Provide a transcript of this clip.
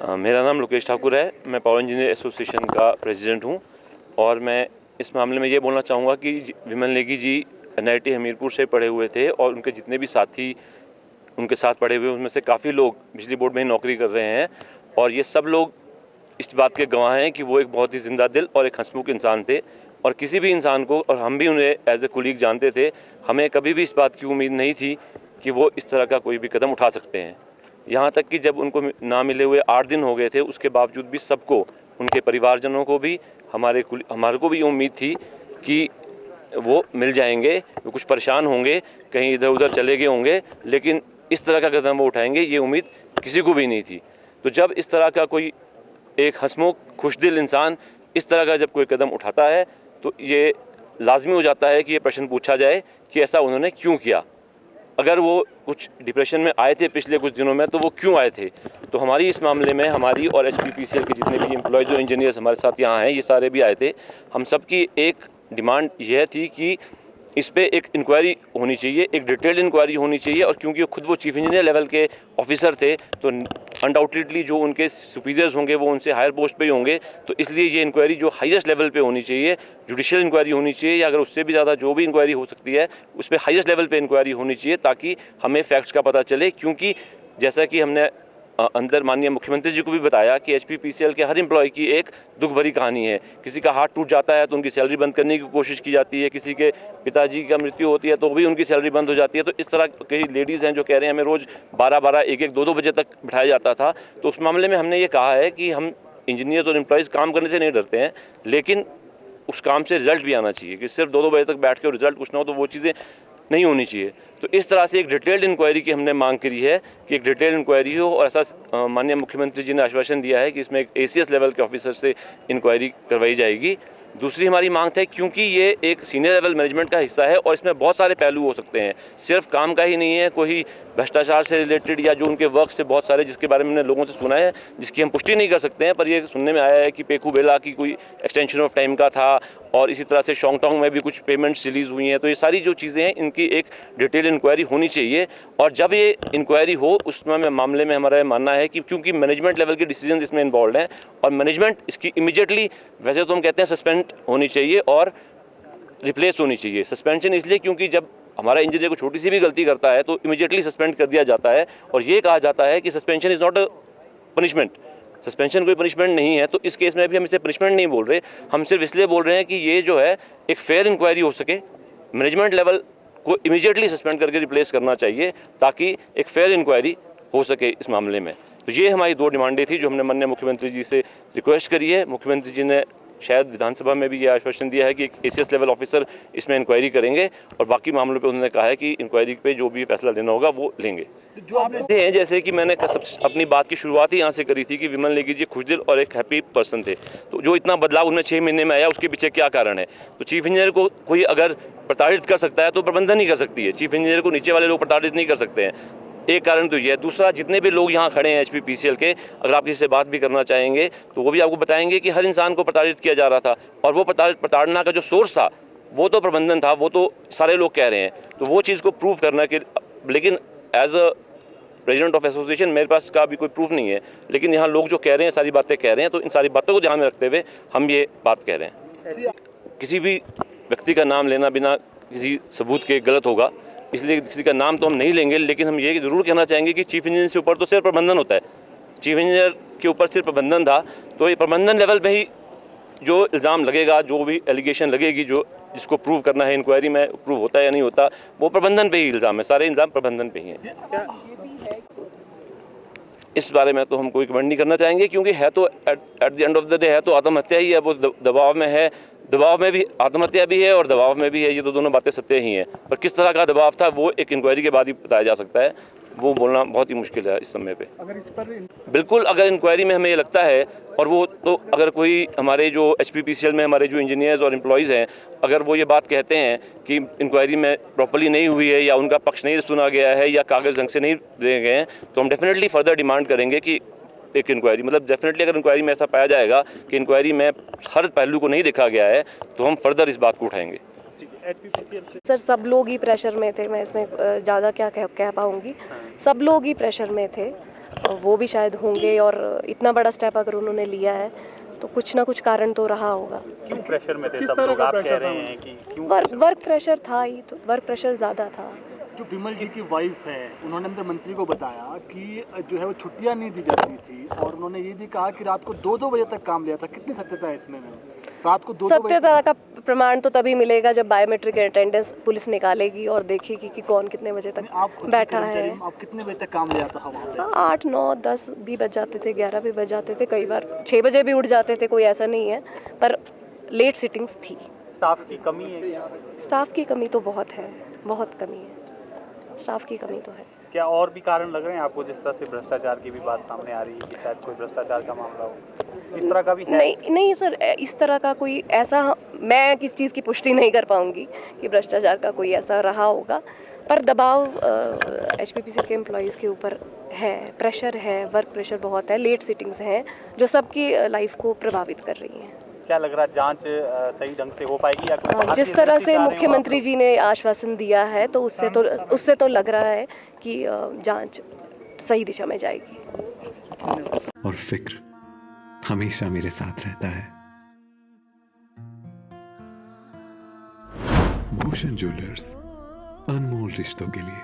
मेरा नाम लोकेश ठाकुर है। मैं पावर इंजीनियर एसोसिएशन का प्रेसिडेंट हूं और मैं इस मामले में ये बोलना चाहूँगा कि विमल नेगी जी NIT हमीरपुर से पढ़े हुए थे और उनके जितने भी साथी उनके साथ पढ़े हुए उनमें से काफ़ी लोग बिजली बोर्ड में ही नौकरी कर रहे हैं और ये सब लोग इस बात के गवाह हैं कि वो एक बहुत ही जिंदा दिल और एक हंसमुख इंसान थे और किसी भी इंसान को, और हम भी उन्हें एज ए कुलीग जानते थे, हमें कभी भी इस बात की उम्मीद नहीं थी कि वो इस तरह का कोई भी कदम उठा सकते हैं। यहाँ तक कि जब उनको ना मिले हुए 8 दिन हो गए थे, उसके बावजूद भी सबको, उनके परिवारजनों को भी, हमारे को भी उम्मीद थी कि वो मिल जाएंगे। वो कुछ परेशान होंगे, कहीं इधर उधर चले गए होंगे, लेकिन इस तरह का कदम वो उठाएंगे ये उम्मीद किसी को भी नहीं थी। तो जब इस तरह का कोई एक हंसमुख खुशदिल इंसान इस तरह का जब कोई कदम उठाता है तो ये लाजमी हो जाता है कि ये प्रश्न पूछा जाए कि ऐसा उन्होंने क्यों किया। अगर वो कुछ डिप्रेशन में आए थे पिछले कुछ दिनों में तो वो क्यों आए थे। तो हमारी इस मामले में, हमारी और HPPCL के जितने भी एम्प्लॉयज़ और इंजीनियर्स हमारे साथ यहाँ हैं, ये सारे भी आए थे। हम सब की एक डिमांड यह थी कि इस पे एक इंक्वायरी होनी चाहिए, एक डिटेल्ड इंक्वायरी होनी चाहिए। और क्योंकि खुद वो चीफ इंजीनियर लेवल के ऑफिसर थे तो अनडाउटेडली जो उनके सुपीरियर्स होंगे वो उनसे हायर पोस्ट पे ही होंगे, तो इसलिए ये इंक्वायरी जो हाईएस्ट लेवल पे होनी चाहिए, जुडिशियल इंक्वायरी होनी चाहिए, या अगर उससे भी ज़्यादा जो भी इंक्वायरी हो सकती है उस पर हाईएस्ट लेवल पे इंक्वायरी होनी चाहिए ताकि हमें फैक्ट्स का पता चले। क्योंकि जैसा कि हमने अंदर माननीय मुख्यमंत्री जी को भी बताया कि HPPCL के हर एम्प्लॉय की एक दुख भरी कहानी है। किसी का हाथ टूट जाता है तो उनकी सैलरी बंद करने की कोशिश की जाती है, किसी के पिताजी का मृत्यु होती है तो भी उनकी सैलरी बंद हो जाती है। तो इस तरह कई लेडीज़ हैं जो कह रहे हैं हमें रोज़ 12-12, 1-1, 2-2 बजे तक बिठाया जाता था। तो उस मामले में हमने ये कहा है कि हम इंजीनियर्स और एम्प्लॉयज़ काम करने से नहीं डरते हैं, लेकिन उस काम से रिजल्ट भी आना चाहिए। कि सिर्फ 2-2 बजे तक बैठ के और रिजल्ट कुछ ना हो तो वो चीज़ें नहीं होनी चाहिए। तो इस तरह से एक डिटेल्ड इंक्वायरी की हमने मांग करी है कि एक डिटेल्ड इंक्वायरी हो, और ऐसा माननीय मुख्यमंत्री जी ने आश्वासन दिया है कि इसमें एक ACS लेवल के ऑफिसर से इंक्वायरी करवाई जाएगी। दूसरी हमारी मांग है, क्योंकि ये एक सीनियर लेवल मैनेजमेंट का हिस्सा है और इसमें बहुत सारे पहलू हो सकते हैं, सिर्फ काम का ही नहीं है, कोई भ्रष्टाचार से रिलेटेड या जो उनके वर्क से बहुत सारे जिसके बारे में हमने लोगों से सुना है, जिसकी हम पुष्टि नहीं कर सकते हैं, पर ये सुनने में आया है कि पेकू बेला की कोई एक्सटेंशन ऑफ टाइम का था और इसी तरह से शोंगटोंग में भी कुछ पेमेंट्स रिलीज़ हुई हैं। तो ये सारी जो चीज़ें हैं इनकी एक डिटेल इंक्वायरी होनी चाहिए। और जब ये इंक्वायरी हो उसमें मामले में हमारा मानना है कि क्योंकि मैनेजमेंट लेवल के डिसीजन इसमें इन्वॉल्व हैं और मैनेजमेंट इसकी इमीडिएटली, वैसे तो हम कहते हैं सस्पेंड होनी चाहिए और रिप्लेस होनी चाहिए। सस्पेंशन इसलिए क्योंकि जब हमारा इंजीनियर को छोटी सी भी गलती करता है तो इमीडिएटली सस्पेंड कर दिया जाता है और ये कहा जाता है कि suspension is not a punishment, suspension कोई पनिशमेंट नहीं है। तो इस केस में भी हम इसे पनिशमेंट नहीं बोल रहे, हम सिर्फ इसलिए बोल रहे हैं कि ये जो है एक फेयर इंक्वायरी हो सके। मैनेजमेंट लेवल को इमीडिएटली सस्पेंड करके रिप्लेस करना चाहिए ताकि एक फेयर इंक्वायरी हो सके इस मामले में। तो ये हमारी 2 डिमांडें थी जो हमने माननीय मुख्यमंत्री जी से रिक्वेस्ट करी है। मुख्यमंत्री जी ने शायद विधानसभा में भी ये आश्वासन दिया है कि एक ACS लेवल ऑफिसर इसमें इंक्वायरी करेंगे और बाकी मामलों पे उन्होंने कहा है कि इंक्वायरी पे जो भी फैसला लेना होगा वो लेंगे। जो आप लेते हैं, जैसे कि मैंने अपनी बात की शुरुआत ही यहाँ से करी थी कि विमल नेगी जी खुशदिल और एक हैप्पी पर्सन थे, तो जो इतना बदलाव उनमें 6 महीने में आया उसके पीछे क्या कारण है। तो चीफ इंजीनियर को कोई अगर प्रताड़ित कर सकता है तो प्रबंधन ही कर सकती है, चीफ इंजीनियर को नीचे वाले लोग प्रताड़ित नहीं कर सकते हैं। एक कारण तो ये है। दूसरा, जितने भी लोग यहाँ खड़े हैं HPPCL के, अगर आप किसी से बात भी करना चाहेंगे तो वो भी आपको बताएंगे कि हर इंसान को प्रताड़ित किया जा रहा था और वो प्रताड़ना का जो सोर्स था वो तो प्रबंधन था, वो तो सारे लोग कह रहे हैं। तो वो चीज़ को प्रूव करना कि, लेकिन as a president of association मेरे पास का भी कोई प्रूफ नहीं है, लेकिन यहाँ लोग जो कह रहे हैं सारी बातें कह रहे हैं, तो इन सारी बातों को ध्यान में रखते हुए हम ये बात कह रहे हैं। किसी भी व्यक्ति का नाम लेना बिना किसी सबूत के गलत होगा, इसलिए किसी का नाम तो हम नहीं लेंगे, लेकिन हम ये ज़रूर कहना चाहेंगे कि चीफ इंजीनियर से ऊपर तो सिर्फ प्रबंधन होता है। चीफ इंजीनियर के ऊपर सिर्फ प्रबंधन था, तो ये प्रबंधन लेवल में ही जो इल्ज़ाम लगेगा, जो भी एलिगेशन लगेगी, जो जिसको प्रूव करना है इंक्वायरी में, प्रूव होता है या नहीं होता, वो प्रबंधन पे ही इल्ज़ाम है, सारे इल्ज़ाम प्रबंधन पे ही हैं। इस बारे में तो हम कोई कमेंट नहीं करना चाहेंगे, क्योंकि है तो at the end of the day है तो आत्महत्या ही है। वो दबाव में है, दबाव में भी आत्महत्या भी है और दबाव में भी है, ये तो दोनों बातें सत्य ही हैं। पर किस तरह का दबाव था वो एक इंक्वायरी के बाद ही बताया जा सकता है, वो बोलना बहुत ही मुश्किल है इस समय पे। अगर इस पर बिल्कुल, अगर इंक्वायरी में हमें ये लगता है, और वो तो अगर कोई हमारे जो HPPCL में हमारे जो इंजीनियर्स और एम्प्लॉयज़ हैं, अगर वो ये बात कहते हैं कि इंक्वायरी में प्रॉपर्ली नहीं हुई है या उनका पक्ष नहीं सुना गया है या कागज़ ढंग से नहीं दिए गए हैं, तो हम डेफिनेटली फर्दर डिमांड करेंगे कि एक इंक्वायरी, मतलब डेफिनेटली अगर इंक्वायरी में ऐसा पाया जाएगा कि इंक्वायरी में हर पहलू को नहीं देखा गया है, तो हम फर्दर इस बात को उठाएंगे। सर, सब लोग ही प्रेशर में थे, मैं इसमें ज़्यादा क्या कह पाऊँगी। सब लोग ही प्रेशर में थे वो भी शायद होंगे, और इतना बड़ा स्टेप अगर उन्होंने लिया है तो कुछ ना कुछ कारण तो रहा होगा। क्यों प्रेशर में थे सब लोग? आप कह रहे हैं कि क्यों वर्क प्रेशर था ही, तो वर्क प्रेशर ज़्यादा था। जो विमल जी की वाइफ है, उन्होंने अंदर मंत्री को बताया कि जो है वो छुट्टियां नहीं दी जाती थी, और उन्होंने ये भी कहा कि रात को 2-2 बजे तक काम लिया था। कितनी सत्यता है इसमें? रात को 2-2 बजे सत्यता का प्रमाण तो तभी मिलेगा जब बायोमेट्रिक अटेंडेंस पुलिस निकालेगी और देखेगी कि कौन कितने बजे तक आप खुद बैठा के है। कर्मचारी, आप कितने बजे तक काम लिया था वहाँ पे? 8, 9, 10 भी बज जाते थे, 11 भी बज जाते थे, कई बार 6 बजे भी उठ जाते थे, कोई ऐसा नहीं है, पर लेट सिटिंग्स थी। स्टाफ की कमी है क्या? स्टाफ की कमी तो बहुत है, बहुत कमी है, स्टाफ की कमी तो है। क्या और भी कारण लग रहे हैं आपको? जिस तरह से भ्रष्टाचार की भी बात सामने आ रही है कि शायद कोई भ्रष्टाचार का मामला हो, इस तरह का भी है? नहीं सर, इस तरह का कोई ऐसा मैं किस चीज़ की पुष्टि नहीं कर पाऊंगी कि भ्रष्टाचार का कोई ऐसा रहा होगा, पर दबाव HPPCL के एम्प्लॉयज़ के ऊपर है, प्रेशर है, वर्क प्रेशर बहुत है, लेट सिटिंग्स हैं जो सबकी लाइफ को प्रभावित कर रही हैं। क्या लग रहा है, जांच सही ढंग से हो पाएगी या जिस तरह से मुख्यमंत्री जी ने आश्वासन दिया है तो उससे तो लग रहा है कि जांच सही दिशा में जाएगी। और फिक्र हमेशा मेरे साथ रहता है। भूषण ज्वेलर्स, अनमोल रिश्तों के लिए।